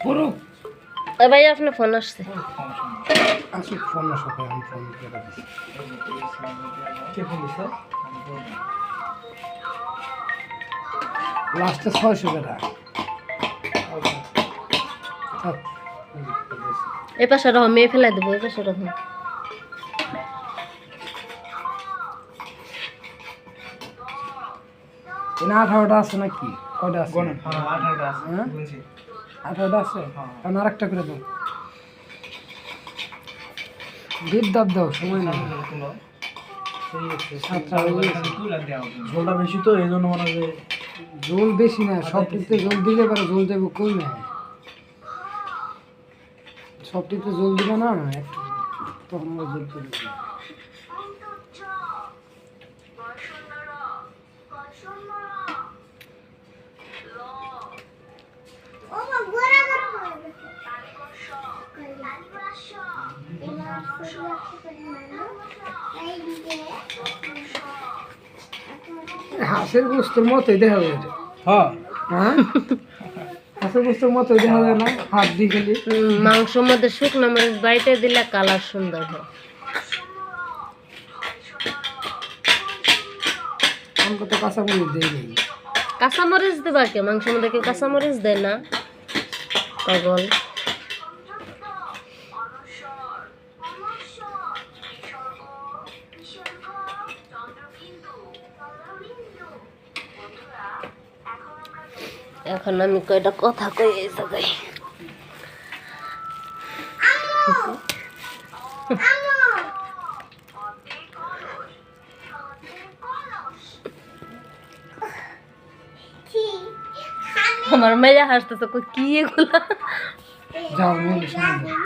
পুরো ভাই আপনার ফোন আসছে। আসুক ফোন না সকালে আমি ফোন করে দিচ্ছি। কে ফোন দিছে? লাস্টে 600 টাকা। থাক। এই পাশে রহ, মেয়ে ফেলাই দেবো, এই পাশে রহ। এখানে 18টা আছে নাকি? কয়টা আছে? 18টা আছে। হ্যাঁ? বলছি 18টা আছে? কারণ আরেকটা করে দাও। ডিপ দাব দাও, সময় নেই। সাতটা হয়ে গেছে। ঝোলটা বেশি তো এই জন্য মনে হয় যে জল বেশি না, সব টিপতে জল দিলে পরে জল দেবো কই না, সব টিপতে জল দিলে না একটু, তখন আমরা জল করে দিই। হাঁসের গোস্তের মতোই দেখা যায় এটা। হ্যাঁ হ্যাঁ, হাঁসের গোস্তের মতোই দেখা যায় না, হাত দিয়ে গেলে। মাংসের মধ্যে শুকনো মরিচ বাইটে দিলে কালার সুন্দর হয়। আমাকে তো কাঁচামরিচ দেয় নেই। কাঁচামরিচ দেবা কে? মাংসের মধ্যে কেউ কাঁচামরিচ দেয় না, পাগল। এখন আমি কয়টা কথা কই এই জায়গায়। আমার মেয়ে হাসতেছে, কই কি এগুলা? যাও, মেয়ে